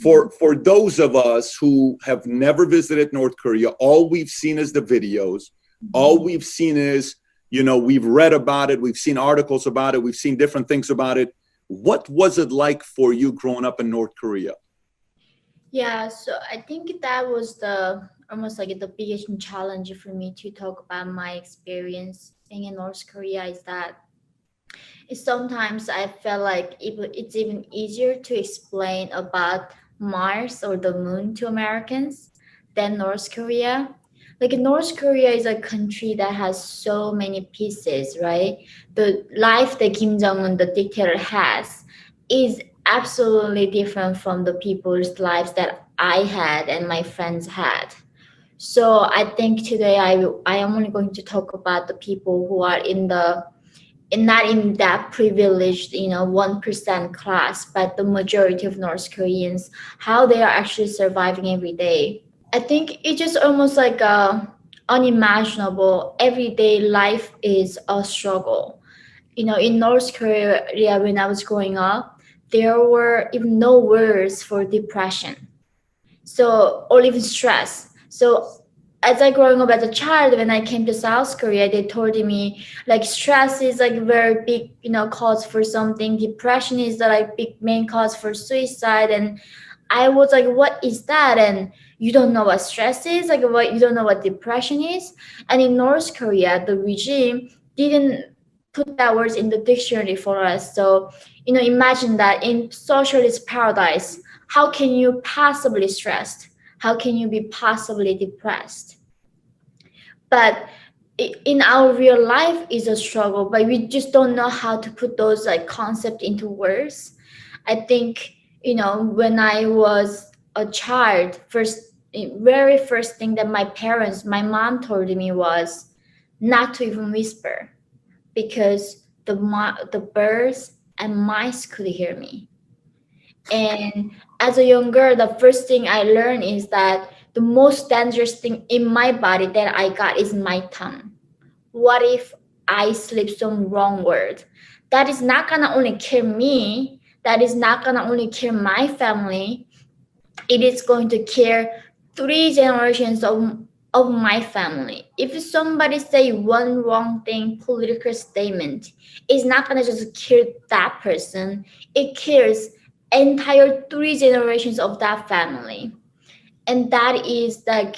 For those of us who have never visited North Korea, all we've seen is the videos. All we've seen is, we've read about it, we've seen articles about it, we've seen different things about it. What was it like for you growing up in North Korea? Yeah, so I think that was the almost like the biggest challenge for me to talk about my experience being in North Korea is that sometimes I felt like it's even easier to explain about Mars or the moon to Americans than North Korea. Like North Korea is a country that has so many pieces, right? The life that Kim Jong Un, the dictator, has is absolutely different from the people's lives that I had and my friends had. So I think today I am only going to talk about the people who are not in that privileged 1% class, but the majority of North Koreans, how they are actually surviving every day. I think it's just almost like unimaginable. Everyday life is a struggle. In North Korea, when I was growing up, there were even no words for depression, so or even stress. So as I growing up as a child, when I came to South Korea, they told me like stress is like very big, cause for something. Depression is the like big main cause for suicide, and I was like, what is that? And you don't know what stress is, like what you don't know what depression is. And in North Korea, the regime didn't put that words in the dictionary for us. So, imagine that in socialist paradise, how can you possibly stressed? How can you be possibly depressed? But in our real life is a struggle, but we just don't know how to put those like concept into words. I think when I was a child, very first thing that my mom told me was not to even whisper because the birds and mice could hear me. And as a young girl, the first thing I learned is that the most dangerous thing in my body that I got is my tongue. What if I slip some wrong word? That is not gonna only kill me, that is not gonna only kill my family, it is going to kill three generations of my family. If somebody say one wrong thing, political statement, it's not gonna just kill that person. It kills entire three generations of that family. And that is like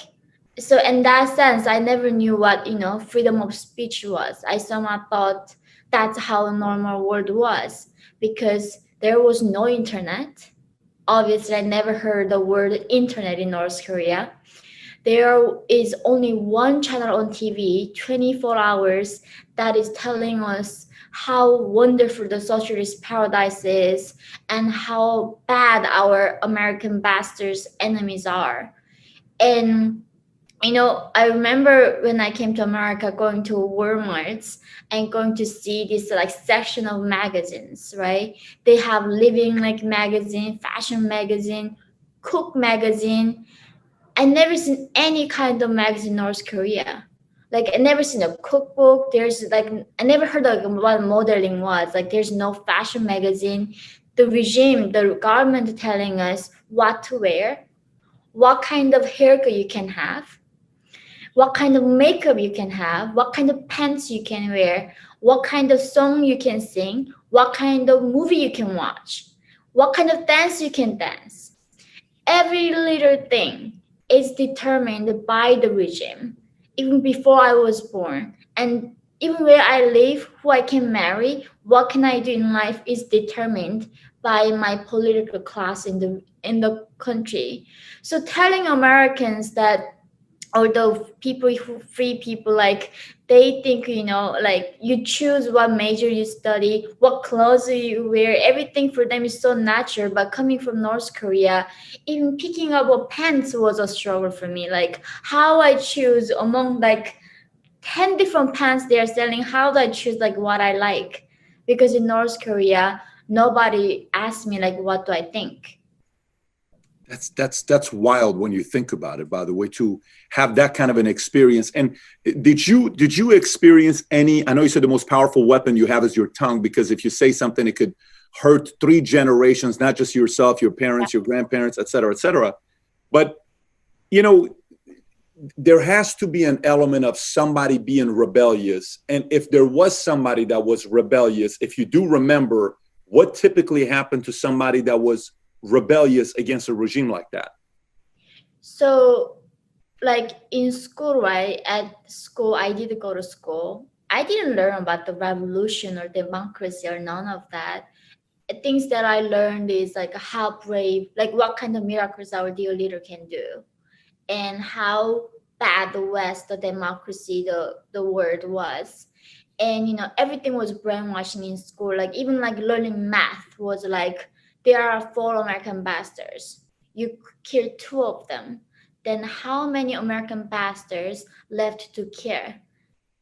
so in that sense, I never knew what freedom of speech was. I somehow thought that's how a normal world was because there was no internet. Obviously, I never heard the word internet in North Korea. There is only one channel on TV, 24 hours, that is telling us how wonderful the socialist paradise is and how bad our American bastards enemies are. And I remember when I came to America going to Walmarts and going to see this like section of magazines, right? They have living like magazine, fashion magazine, cook magazine. I never seen any kind of magazine in North Korea. Like I never seen a cookbook. There's like I never heard of what modeling was. Like there's no fashion magazine. The regime, the government telling us what to wear, what kind of haircut you can have, what kind of makeup you can have, what kind of pants you can wear, what kind of song you can sing, what kind of movie you can watch, what kind of dance you can dance. Every little thing is determined by the regime, even before I was born. And even where I live, who I can marry, what can I do in life is determined by my political class in the country. So telling Americans that although people who free people like they think like you choose what major you study, what clothes you wear, everything for them is so natural. But coming from North Korea, even picking up a pants was a struggle for me. Like how I choose among like 10 different pants they are selling, how do I choose like what I like? Because in North Korea nobody asked me like what do I think. That's wild when you think about it, by the way, to have that kind of an experience. And did you experience any? I know you said the most powerful weapon you have is your tongue, because if you say something, it could hurt 3 generations, not just yourself, your parents, your grandparents, et cetera, et cetera. But you know, there has to be an element of somebody being rebellious. And if there was somebody that was rebellious, if you do remember, what typically happened to somebody that was rebellious against a regime like that? So, like in school, right? At school, I did go to school. I didn't learn about the revolution or democracy or none of that. Things that I learned is like how brave, like what kind of miracles our dear leader can do, and how bad the West, the democracy, the world was. And everything was brainwashing in school. Like even like learning math was like there are 4 American bastards. You kill 2 of them. Then how many American bastards left to kill?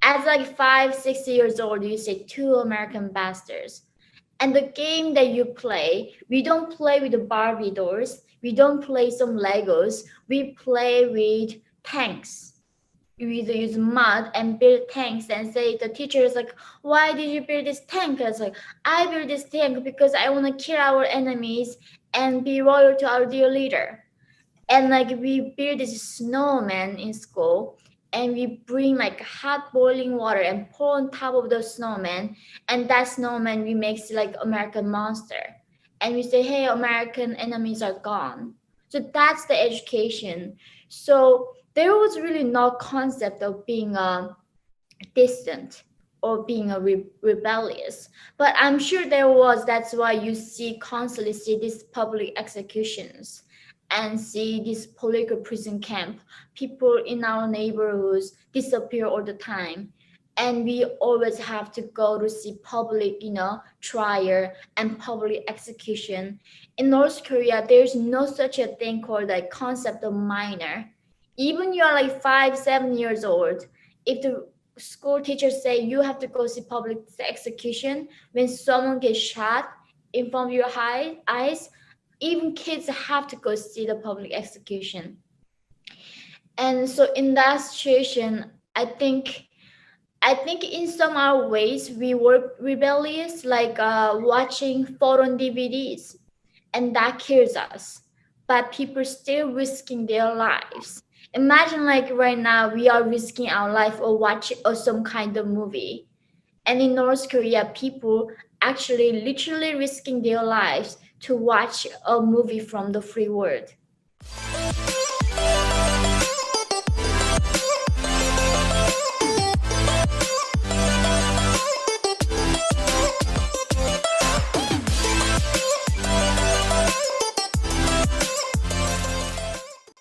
As like 5, 6 years old, you say 2 American bastards. And the game that you play, we don't play with the Barbie dolls. We don't play some Legos. We play with tanks. We use mud and build tanks and say the teacher is like, why did you build this tank? I was like, I built this tank because I want to kill our enemies and be loyal to our dear leader. And like we build this snowman in school, and we bring like hot boiling water and pour on top of the snowman, and that snowman we make like American monster, and we say, hey, American enemies are gone. So that's the education. So there was really no concept of being distant or being a rebellious, but I'm sure there was. That's why you constantly see these public executions and see this political prison camp. People in our neighborhoods disappear all the time, and we always have to go to see public trial and public execution. In North Korea, there's no such a thing called like concept of minor. Even you're like 5, 7 years old, if the school teachers say you have to go see public execution when someone gets shot in front of your eyes, even kids have to go see the public execution. And so in that situation, I think in some other ways we were rebellious, like watching foreign DVDs, and that kills us. But people still risking their lives. Imagine like right now we are risking our life or watching or some kind of movie. And in North Korea, people actually literally risking their lives to watch a movie from the free world.